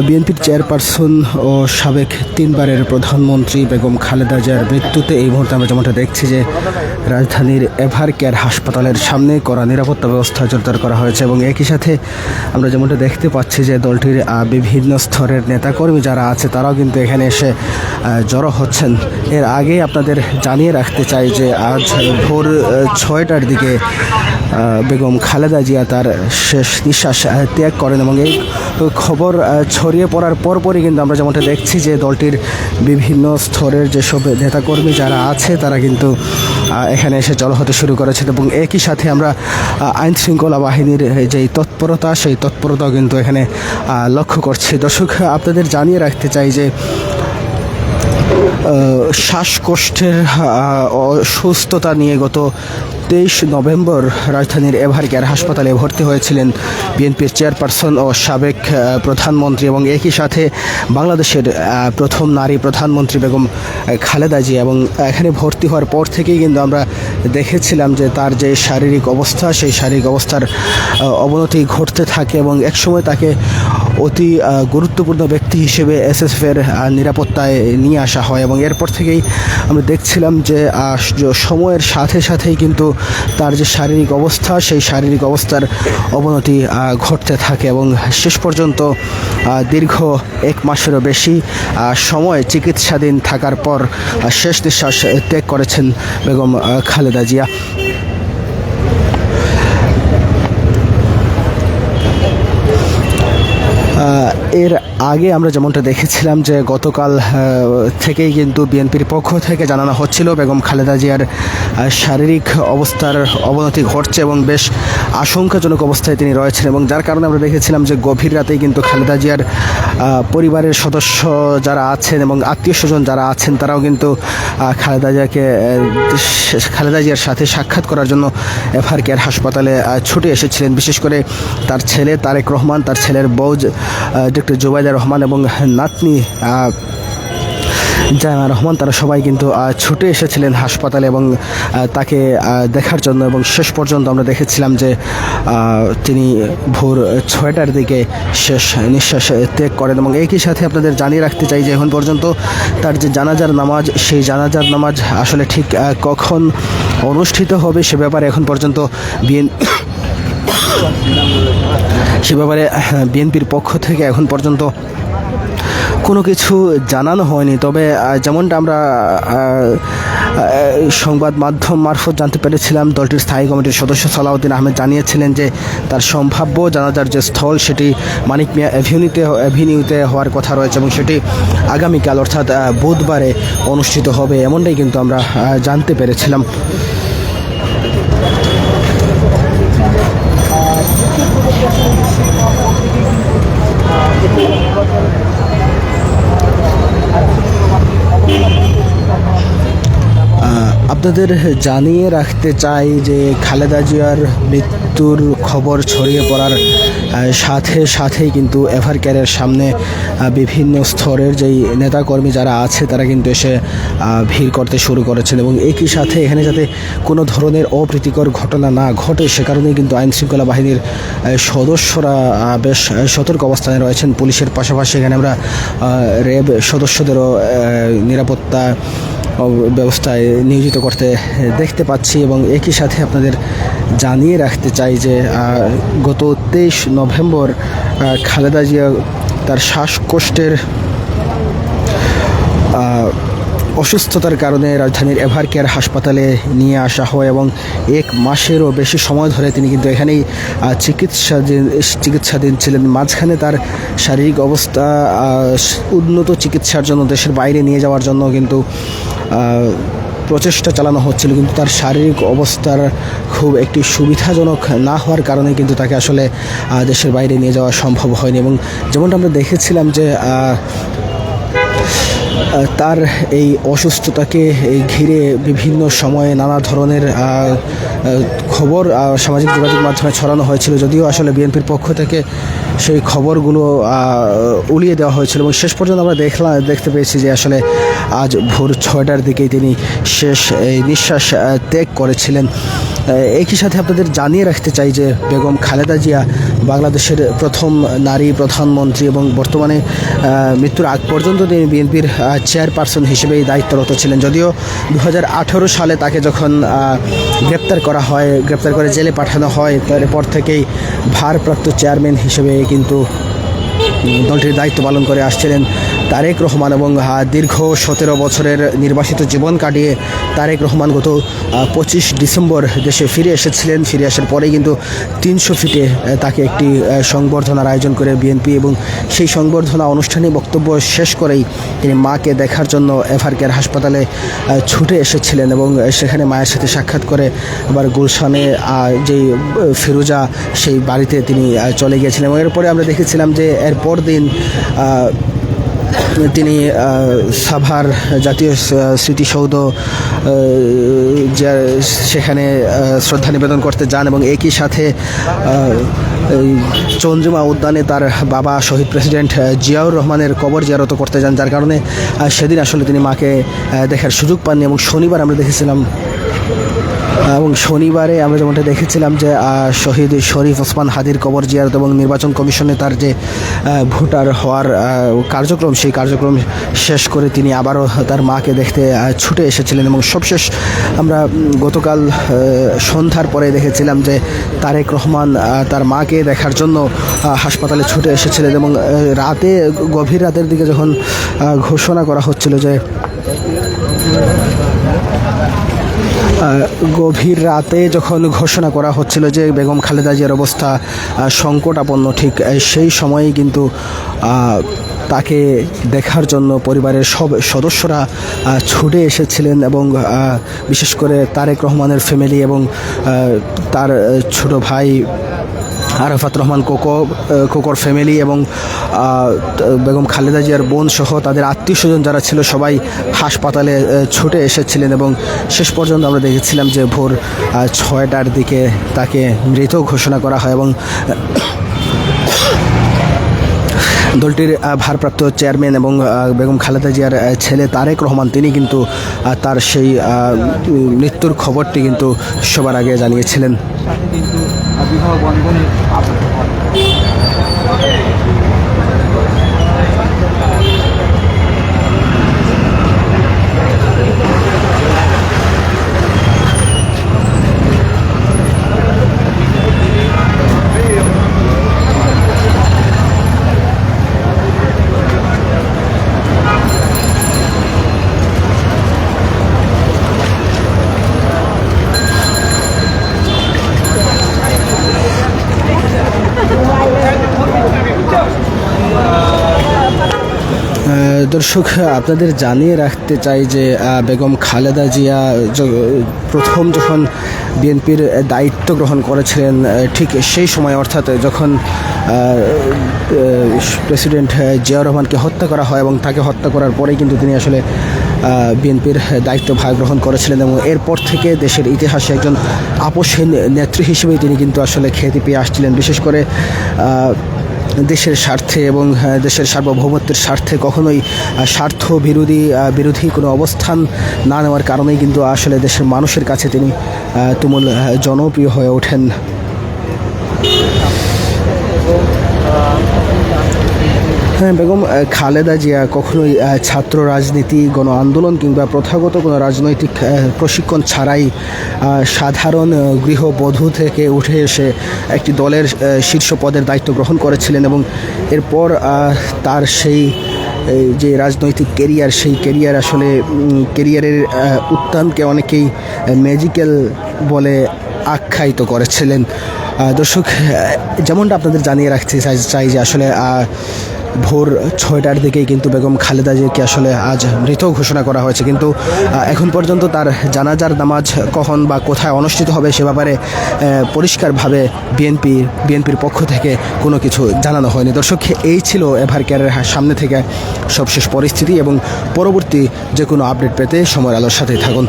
বিএনপির চেয়ারপারসন ও সাবেক তিনবারের প্রধানমন্ত্রী বেগম খালেদা জিয়ার মৃত্যুতে এই মুহূর্তে আমরা যেমনটা দেখছি যে রাজধানীর এভার কেয়ার হাসপাতালের সামনে কড়া নিরাপত্তা ব্যবস্থা জোরদার করা হয়েছে এবং একই সাথে আমরা যেমনটা দেখতে পাচ্ছি যে দলটির বিভিন্ন স্তরের নেতাকর্মী যারা আছে তারাও কিন্তু এখানে এসে জড়ো হচ্ছেন। এর আগে আপনাদের জানিয়ে রাখতে চাই যে আজ ভোর 6টার দিকে বেগম খালেদা জিয়া তার শেষ নিঃশ্বাস ত্যাগ করেন এবং এই খবর ছড়িয়ে পড়ার পরপরই কিন্তু আমরা যেমনটা দেখছি যে দলটির বিভিন্ন স্তরের যেসব নেতাকর্মী যারা আছে তারা কিন্তু এখানে এসে জড়ো হতে শুরু করেছেন এবং একই সাথে আমরা আইন শৃঙ্খলা বাহিনীর যেই তৎপরতা সেই তৎপরতাও কিন্তু এখানে লক্ষ্য করছি। দর্শক, আপনাদের জানিয়ে রাখতে চাই যে শ্বাসকষ্টের অসুস্থতা নিয়ে গত 23 নভেম্বর রাজধানীর এভার কেয়ার হাসপাতালে ভর্তি হয়েছিলেন বিএনপির চেয়ারপারসন ও সাবেক প্রধানমন্ত্রী এবং একই সাথে বাংলাদেশের প্রথম নারী প্রধানমন্ত্রী বেগম খালেদা জিয়া। এবং এখানে ভর্তি হওয়ার পর থেকেই কিন্তু আমরা দেখেছিলাম যে তার যে শারীরিক অবস্থা সেই শারীরিক অবস্থার অবনতি ঘটতে থাকে এবং একসময় তাকে অতি গুরুত্বপূর্ণ ব্যক্তি হিসেবে এসএসএফের নিরাপত্তায় নিয়ে আসা হয় এবং এরপর থেকেই আমরা দেখছিলাম যে সময়ের সাথে সাথেই কিন্তু তার যে শারীরিক অবস্থা সেই শারীরিক অবস্থার অবনতি ঘটতে থাকে এবং শেষ পর্যন্ত দীর্ঘ 1 মাসেরও বেশি সময় চিকিৎসাধীন থাকার পর শেষ নিঃশ্বাস ত্যাগ করেছেন বেগম খালেদা জিয়া। এর আগে আমরা যেমনটা দেখেছিলাম যে গতকাল থেকেই কিন্তু বিএনপির পক্ষ থেকে জানানো হচ্ছিল বেগম খালেদা জিয়ার শারীরিক অবস্থার অবনতি ঘটছে এবং বেশ আশঙ্কাজনক অবস্থায় তিনি রয়েছেন এবং যার কারণে আমরা দেখেছিলাম যে গভীর রাতেই কিন্তু খালেদা জিয়ার পরিবারের সদস্য যারা আছেন এবং আত্মীয় স্বজন যারা আছেন তারাও কিন্তু খালেদা জিয়ার সাথে সাক্ষাৎ করার জন্য এভার কেয়ার হাসপাতালে ছুটে এসেছিলেন। বিশেষ করে তার ছেলে তারেক রহমান, তার ছেলের বউ ডক্টর জুবাইদা রহমান এবং নাতনি জানা রহমান, তারা সবাই কিন্তু ছুটে এসেছিলেন হাসপাতালে এবং তাকে দেখার জন্য এবং শেষ পর্যন্ত আমরা দেখেছিলাম যে তিনি ভোর 6টার দিকে শেষ নিঃশ্বাস ত্যাগ করেন এবং একই সাথে আপনাদের জানিয়ে রাখতে চাই যে এখন পর্যন্ত তার যে জানাজার নামাজ সেই জানাজার নামাজ আসলে ঠিক কখন অনুষ্ঠিত হবে সে ব্যাপারে এখন পর্যন্ত বিএনপির পক্ষ থেকে এখন পর্যন্ত কোনো কিছু জানানো হয়নি। তবে যেমনটা আমরা সংবাদ মাধ্যম মারফত জানতে পেরেছিলাম, দলটির স্থায়ী কমিটির সদস্য সালাউদ্দিন আহমেদ জানিয়েছিলেন যে তার সম্ভাব্য জানাজার যে স্থল সেটি মানিক মিয়া অ্যাভিনিউতে হওয়ার কথা রয়েছে এবং সেটি আগামীকাল অর্থাৎ বুধবারে অনুষ্ঠিত হবে, এমনটাই কিন্তু আমরা জানতে পেরেছিলাম। আপনাদের জানিয়ে রাখতে চাই যে খালেদা জিয়ার মৃত্যুর খবর ছড়িয়ে পড়ার সাথে সাথেই কিন্তু এভার কেয়ারের সামনে বিভিন্ন স্তরের যেই নেতাকর্মী যারা আছে তারা কিন্তু এসে ভিড় করতে শুরু করেছেন এবং একই সাথে এখানে যাতে কোনো ধরনের অপ্রীতিকর ঘটনা না ঘটে সে কারণেই কিন্তু আইন শৃঙ্খলা বাহিনীর সদস্যরা বেশ সতর্ক অবস্থানে রয়েছেন। পুলিশের পাশাপাশি এখানে আমরা র্যাব সদস্যদেরও নিরাপত্তা ব্যবস্থায় নিয়োজিত করতে দেখতে পাচ্ছি এবং একই সাথে আপনাদের জানিয়ে রাখতে চাই যে গত 23 নভেম্বর খালেদা জিয়া তার শ্বাসকষ্টের অসুস্থতার কারণে রাজধানীর এভার কেয়ার হাসপাতালে নিয়ে আসা হয় এবং 1 মাসেরও বেশি সময় ধরে তিনি কিন্তু এখানেই চিকিৎসাধীন ছিলেন। মাঝখানে তার শারীরিক অবস্থা উন্নত চিকিৎসার জন্য দেশের বাইরে নিয়ে যাওয়ার জন্য কিন্তু প্রচেষ্টা চালানো হচ্ছিল, কিন্তু তার শারীরিক অবস্থার খুব একটি সুবিধাজনক না হওয়ার কারণে কিন্তু তাকে আসলে দেশের বাইরে নিয়ে যাওয়া সম্ভব হয়নি এবং যেমনটা আমরা দেখেছিলাম যে তার এই অসুস্থতাকে ঘিরে বিভিন্ন সময়ে নানা ধরনের খবর সামাজিক যোগাযোগ মাধ্যমে ছড়ানো হয়েছিল, যদিও আসলে বিএনপির পক্ষ থেকে সেই খবরগুলো উড়িয়ে দেওয়া হয়েছিল এবং শেষ পর্যন্ত আমরা দেখতে পেয়েছি যে আসলে আজ ভোর 6টার দিকেই তিনি শেষ নিঃশ্বাস ত্যাগ করেছিলেন। একই সাথে আপনাদের জানিয়ে রাখতে চাই যে বেগম খালেদা জিয়া বাংলাদেশের প্রথম নারী প্রধানমন্ত্রী এবং বর্তমানে মৃত্যুর আগ পর্যন্ত তিনি বিএনপির চেয়ারপারসন হিসেবেই দায়িত্বরত ছিলেন। যদিও 2018 সালে তাকে যখন গ্রেপ্তার করা হয়, গ্রেপ্তার করে জেলে পাঠানো হয়, তারপর থেকেই ভারপ্রাপ্ত চেয়ারম্যান হিসেবে কিন্তু দলটির দায়িত্ব পালন করে আসছিলেন তারেক রহমান এবং দীর্ঘ 17 বছরের নির্বাসিত জীবন কাটিয়ে তারেক রহমান গত 25 ডিসেম্বর দেশে ফিরে এসেছিলেন। ফিরে আসার পরেই কিন্তু 300 ফিটে তাকে একটি সংবর্ধনার আয়োজন করে বিএনপি এবং সেই সংবর্ধনা অনুষ্ঠানে বক্তব্য শেষ করেই তিনি মাকে দেখার জন্য এভার কেয়ার হাসপাতালে ছুটে এসেছিলেন এবং সেখানে মায়ের সাথে সাক্ষাৎ করে আবার গুলশানে যেই ফিরোজা সেই বাড়িতে তিনি চলে গিয়েছিলেন। এবং এরপরে আমরা দেখেছিলাম যে এরপর দিন তিনি সাভার জাতীয় স্মৃতিসৌধ সেখানে শ্রদ্ধা নিবেদন করতে যান এবং একই সাথে চন্দ্রিমা উদ্যানে তার বাবা শহীদ প্রেসিডেন্ট জিয়াউর রহমানের কবর জিয়ারত করতে যান, যার কারণে সেদিন আসলে তিনি মাকে দেখার সুযোগ পাননি। এবং শনিবার আমরা দেখেছিলাম এবং শনিবারে আমরা যেমনটা দেখেছিলাম যে শহীদ শরীফ ওসমান হাদির কবর জিয়ারত এবং নির্বাচন কমিশনে তার যে ভোটার হওয়ার কার্যক্রম, সেই কার্যক্রম শেষ করে তিনি আবারও তার মাকে দেখতে ছুটে এসেছিলেন। এবং সবশেষ আমরা গতকাল সন্ধ্যার পরে দেখেছিলাম যে তারেক রহমান তার মাকে দেখার জন্য হাসপাতালে ছুটে এসেছিলেন এবং রাতে গভীর রাতের দিকে যখন ঘোষণা করা হচ্ছিল যে গভীর রাতে যখন ঘোষণা করা হচ্ছিল যে বেগম খালেদা জিয়ার অবস্থা সংকটাপন্ন, ঠিক সেই সময়েই কিন্তু তাকে দেখার জন্য পরিবারের সব সদস্যরা ছুটে এসেছিলেন এবং বিশেষ করে তারেক রহমানের ফ্যামিলি এবং তার ছোট ভাই আরাফাত রহমান কোকর ফ্যামিলি এবং বেগম খালেদা জিয়ার বোন সহ তাদের আত্মীয় স্বজন যারা ছিল সবাই হাসপাতালে ছুটে এসেছিলেন এবং শেষ পর্যন্ত আমরা দেখেছিলাম যে ভোর 6টার দিকে তাকে মৃত ঘোষণা করা হয় এবং দলটির ভারপ্রাপ্ত চেয়ারম্যান এবং বেগম খালেদা জিয়ার ছেলে তারেক রহমান তিনি কিন্তু তার সেই মৃত্যুর খবরটি কিন্তু সবার আগে জানিয়েছিলেন। বিবাহ বন্ধনে দর্শক আপনাদের জানিয়ে রাখতে চাই যে বেগম খালেদা জিয়া প্রথম যখন বিএনপির দায়িত্ব গ্রহণ করেছিলেন ঠিক সেই সময়, অর্থাৎ যখন প্রেসিডেন্ট জিয়াউর রহমানকে হত্যা করা হয় এবং তাকে হত্যা করার পরেই কিন্তু তিনি আসলে বিএনপির দায়িত্ব ভার গ্রহণ করেছিলেন এবং এরপর থেকে দেশের ইতিহাসে একজন আপোষহীন নেত্রী হিসেবেই তিনি কিন্তু আসলে খ্যাতি পেয়ে আসছিলেন। বিশেষ করে দেশের স্বার্থে এবং দেশের সার্বভৌমত্বের স্বার্থে কখনোই স্বার্থ বিরোধী কোনো অবস্থান না নেওয়ার কারণেই কিন্তু আসলে দেশের মানুষের কাছে তিনি তুমুল জনপ্রিয় হয়ে ওঠেন। বেগম খালেদা জিয়া কখনোই ছাত্র রাজনীতি, গণ আন্দোলন কিংবা প্রথাগত কোনো রাজনৈতিক প্রশিক্ষণ ছাড়াই সাধারণ গৃহবধূ থেকে উঠে এসে একটি দলের শীর্ষ পদের দায়িত্ব গ্রহণ করেছিলেন এবং এরপর তার সেই যে রাজনৈতিক কেরিয়ার, সেই কেরিয়ার আসলে কেরিয়ারের উত্থানকে অনেকেই ম্যাজিক্যাল বলে আখ্যায়িত করেছিলেন। দর্শক, যেমনটা আপনাদের জানিয়ে রাখতে চাই যে আসলে ভোর 6টার দিকেই কিন্তু বেগম খালেদা জিয়াকে আসলে আজ মৃত ঘোষণা করা হয়েছে, কিন্তু এখন পর্যন্ত তার জানাজার নামাজ কখন বা কোথায় অনুষ্ঠিত হবে সে ব্যাপারে পরিষ্কারভাবে বিএনপির পক্ষ থেকে কোনো কিছু জানানো হয়নি। দর্শক, এই ছিল এভার কেয়ারের সামনে থেকে সবশেষ পরিস্থিতি এবং পরবর্তী যে কোনো আপডেট পেতে সময়ের আলোর সাথেই থাকুন।